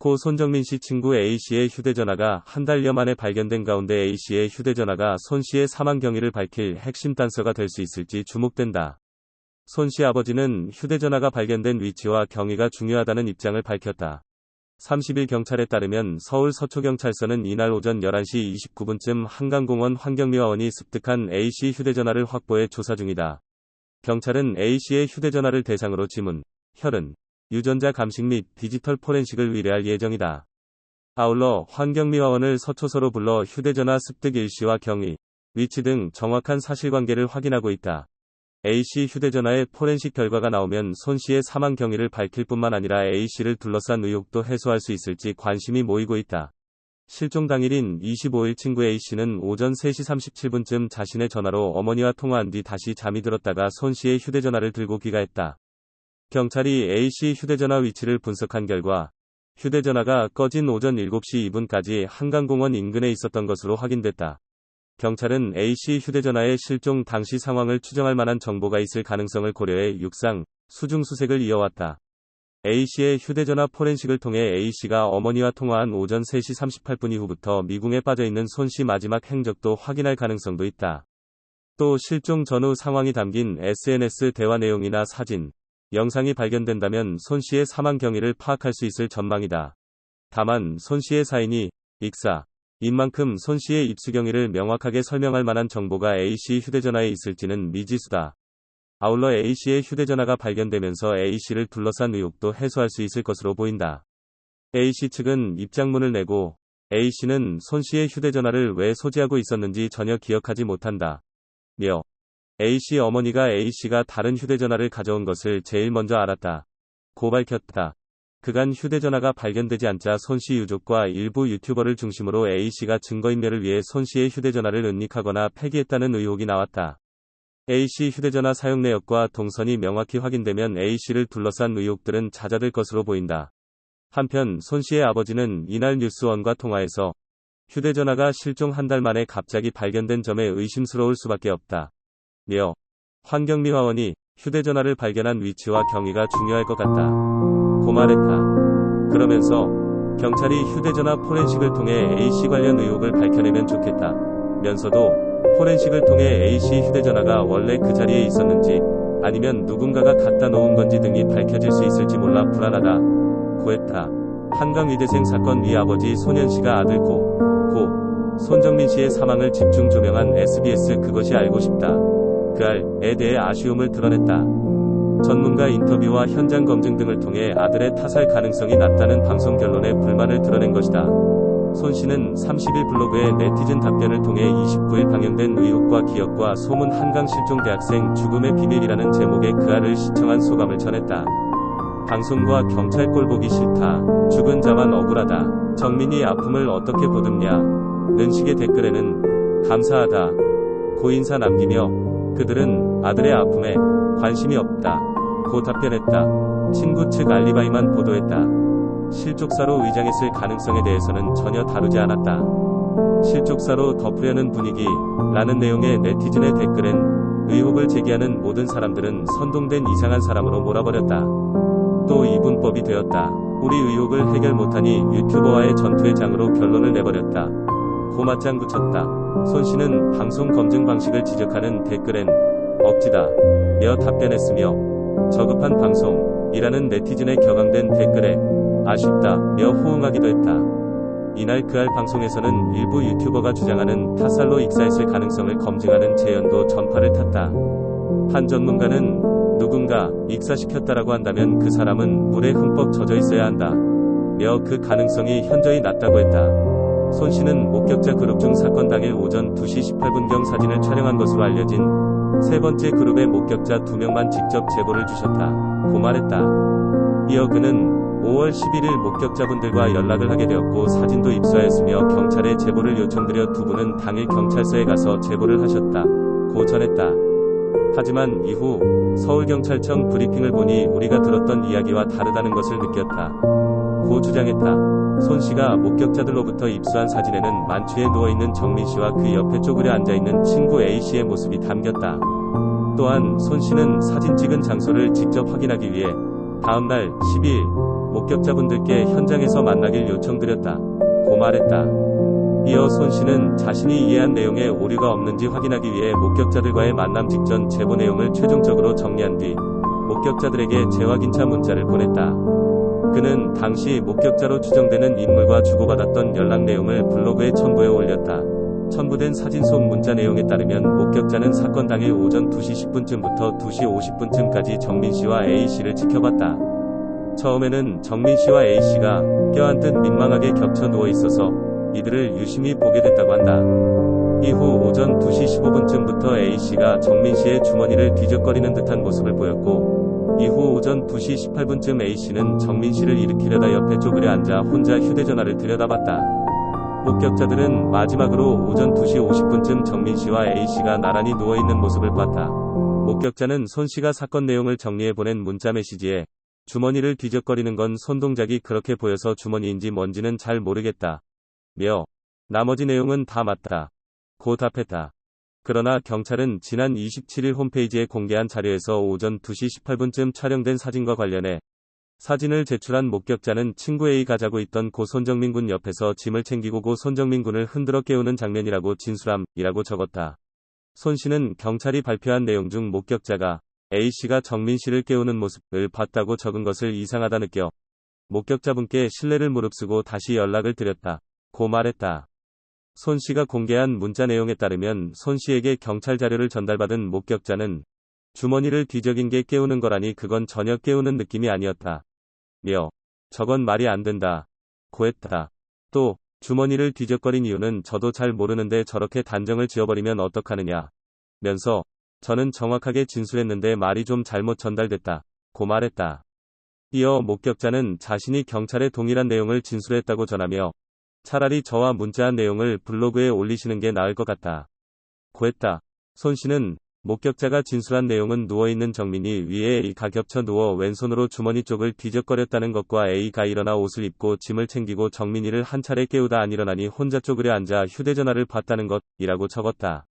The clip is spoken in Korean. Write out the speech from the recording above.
고 손정민 씨 친구 A씨의 휴대전화가 한 달여 만에 발견된 가운데 A씨의 휴대전화가 손 씨의 사망 경위를 밝힐 핵심 단서가 될 수 있을지 주목된다. 손 씨 아버지는 휴대전화가 발견된 위치와 경위가 중요하다는 입장을 밝혔다. 30일 경찰에 따르면 서울 서초경찰서는 이날 오전 11시 29분쯤 한강공원 환경미화원이 습득한 A씨 휴대전화를 확보해 조사 중이다. 경찰은 A씨의 휴대전화를 대상으로 지문, 혈흔, 유전자 감식 및 디지털 포렌식을 의뢰할 예정이다. 아울러 환경미화원을 서초서로 불러 휴대전화 습득 일시와 경위, 위치 등 정확한 사실관계를 확인하고 있다. A씨 휴대전화의 포렌식 결과가 나오면 손 씨의 사망 경위를 밝힐 뿐만 아니라 A씨를 둘러싼 의혹도 해소할 수 있을지 관심이 모이고 있다. 실종 당일인 25일 친구 A씨는 오전 3시 37분쯤 자신의 전화로 어머니와 통화한 뒤 다시 잠이 들었다가 손 씨의 휴대전화를 들고 귀가했다. 경찰이 A씨 휴대전화 위치를 분석한 결과 휴대전화가 꺼진 오전 7시 2분까지 한강공원 인근에 있었던 것으로 확인됐다. 경찰은 A씨 휴대전화의 실종 당시 상황을 추정할 만한 정보가 있을 가능성을 고려해 육상, 수중 수색을 이어왔다. A씨의 휴대전화 포렌식을 통해 A씨가 어머니와 통화한 오전 3시 38분 이후부터 미궁에 빠져있는 손 씨 마지막 행적도 확인할 가능성도 있다. 또 실종 전후 상황이 담긴 SNS 대화 내용이나 사진, 영상이 발견된다면 손 씨의 사망 경위를 파악할 수 있을 전망이다. 다만 손 씨의 사인이 익사 인 만큼 손 씨의 입수 경위를 명확하게 설명할 만한 정보가 A씨 휴대전화에 있을지는 미지수다. 아울러 A씨의 휴대전화가 발견되면서 A씨를 둘러싼 의혹도 해소할 수 있을 것으로 보인다. A씨 측은 입장문을 내고 A씨는 손 씨의 휴대전화를 왜 소지하고 있었는지 전혀 기억하지 못한다. 며 A씨 어머니가 A씨가 다른 휴대전화를 가져온 것을 제일 먼저 알았다. 고 밝혔다. 그간 휴대전화가 발견되지 않자 손 씨 유족과 일부 유튜버를 중심으로 A씨가 증거인멸을 위해 손 씨의 휴대전화를 은닉하거나 폐기했다는 의혹이 나왔다. A씨 휴대전화 사용 내역과 동선이 명확히 확인되면 A씨를 둘러싼 의혹들은 잦아들 것으로 보인다. 한편 손 씨의 아버지는 이날 뉴스원과 통화에서 휴대전화가 실종 한 달 만에 갑자기 발견된 점에 의심스러울 수밖에 없다. 며 환경미화원이 휴대전화를 발견한 위치와 경위가 중요할 것 같다. 고 말했다. 그러면서 경찰이 휴대전화 포렌식을 통해 A씨 관련 의혹을 밝혀내면 좋겠다. 면서도 포렌식을 통해 A씨 휴대전화가 원래 그 자리에 있었는지 아니면 누군가가 갖다 놓은 건지 등이 밝혀질 수 있을지 몰라 불안하다. 고했다. 한강위대생 사건 위 아버지 손현씨가 아들 고 손정민 씨의 사망을 집중 조명한 SBS 그것이 알고 싶다. 그 알에 대해 아쉬움을 드러냈다. 전문가 인터뷰와 현장 검증 등을 통해 아들의 타살 가능성이 낮다는 방송 결론에 불만을 드러낸 것이다. 손 씨는 30일 블로그에 네티즌 답변을 통해 29일 방영된 의혹과 기억과 소문 한강 실종 대학생 죽음의 비밀이라는 제목의 그 알을 시청한 소감을 전했다. 방송과 경찰 꼴 보기 싫다. 죽은 자만 억울하다. 정민이 아픔을 어떻게 보듬냐. 는 식의 댓글에는 감사하다. 고 인사 남기며 그들은 아들의 아픔에 관심이 없다. 고 답변했다. 친구 측 알리바이만 보도했다. 실족사로 위장했을 가능성에 대해서는 전혀 다루지 않았다. 실족사로 덮으려는 분위기 라는 내용의 네티즌의 댓글엔 의혹을 제기하는 모든 사람들은 선동된 이상한 사람으로 몰아버렸다. 또 이분법이 되었다. 우리 의혹을 해결 못하니 유튜버와의 전투의 장으로 결론을 내버렸다. 고 맞장 붙였다. 손 씨는 방송 검증 방식을 지적하는 댓글엔 억지다 며 답변했으며 저급한 방송이라는 네티즌의 격앙된 댓글에 아쉽다 며 호응하기도 했다. 이날 그 알 방송에서는 일부 유튜버가 주장하는 타살로 익사했을 가능성을 검증하는 재연도 전파를 탔다. 한 전문가는 누군가 익사시켰다라고 한다면 그 사람은 물에 흠뻑 젖어 있어야 한다 며 그 가능성이 현저히 낮다고 했다. 손 씨는 목격자 그룹 중 사건 당일 오전 2시 18분경 사진을 촬영한 것으로 알려진 세 번째 그룹의 목격자 2명만 직접 제보를 주셨다. 고 말했다. 이어 그는 5월 11일 목격자분들과 연락을 하게 되었고 사진도 입수하였으며 경찰에 제보를 요청드려 두 분은 당일 경찰서에 가서 제보를 하셨다. 고 전했다. 하지만 이후 서울경찰청 브리핑을 보니 우리가 들었던 이야기와 다르다는 것을 느꼈다. 고 주장했다. 손 씨가 목격자들로부터 입수한 사진에는 만취해 누워있는 정민 씨와 그 옆에 쪼그려 앉아있는 친구 A 씨의 모습이 담겼다. 또한 손 씨는 사진 찍은 장소를 직접 확인하기 위해 다음날 12일 목격자분들께 현장에서 만나길 요청드렸다. 고 말했다. 이어 손 씨는 자신이 이해한 내용에 오류가 없는지 확인하기 위해 목격자들과의 만남 직전 제보 내용을 최종적으로 정리한 뒤 목격자들에게 재확인차 문자를 보냈다. 그는 당시 목격자로 추정되는 인물과 주고받았던 연락 내용을 블로그에 첨부해 올렸다. 첨부된 사진 속 문자 내용에 따르면 목격자는 사건 당일 오전 2시 10분쯤부터 2시 50분쯤까지 정민 씨와 A 씨를 지켜봤다. 처음에는 정민 씨와 A 씨가 껴안듯 민망하게 겹쳐 누워 있어서 이들을 유심히 보게 됐다고 한다. 이후 오전 2시 15분쯤부터 A 씨가 정민 씨의 주머니를 뒤적거리는 듯한 모습을 보였고, 이후 오전 2시 18분쯤 A 씨는 정민 씨를 일으키려다 옆에 쪼그려 앉아 혼자 휴대전화를 들여다봤다. 목격자들은 마지막으로 오전 2시 50분쯤 정민 씨와 A 씨가 나란히 누워있는 모습을 봤다. 목격자는 손 씨가 사건 내용을 정리해 보낸 문자 메시지에 주머니를 뒤적거리는 건 손동작이 그렇게 보여서 주머니인지 뭔지는 잘 모르겠다. 며 나머지 내용은 다 맞다. 고 답했다. 그러나 경찰은 지난 27일 홈페이지에 공개한 자료에서 오전 2시 18분쯤 촬영된 사진과 관련해 사진을 제출한 목격자는 친구 A가 자고 있던 고 손정민 군 옆에서 짐을 챙기고 고 손정민 군을 흔들어 깨우는 장면이라고 진술함이라고 적었다. 손 씨는 경찰이 발표한 내용 중 목격자가 A 씨가 정민 씨를 깨우는 모습을 봤다고 적은 것을 이상하다 느껴 목격자분께 신뢰를 무릅쓰고 다시 연락을 드렸다. 고 말했다. 손 씨가 공개한 문자 내용에 따르면 손 씨에게 경찰 자료를 전달받은 목격자는 주머니를 뒤적인 게 깨우는 거라니 그건 전혀 깨우는 느낌이 아니었다. 며 저건 말이 안 된다. 고 했다. 또 주머니를 뒤적거린 이유는 저도 잘 모르는데 저렇게 단정을 지어버리면 어떡하느냐 면서 저는 정확하게 진술했는데 말이 좀 잘못 전달됐다. 고 말했다. 이어 목격자는 자신이 경찰에 동일한 내용을 진술했다고 전하며 차라리 저와 문자한 내용을 블로그에 올리시는 게 나을 것 같다. 고 했다. 손 씨는 목격자가 진술한 내용은 누워있는 정민이 위에 A가 겹쳐 누워 왼손으로 주머니 쪽을 뒤적거렸다는 것과 A가 일어나 옷을 입고 짐을 챙기고 정민이를 한 차례 깨우다 안 일어나니 혼자 쪼그려 앉아 휴대전화를 봤다는 것이라고 적었다.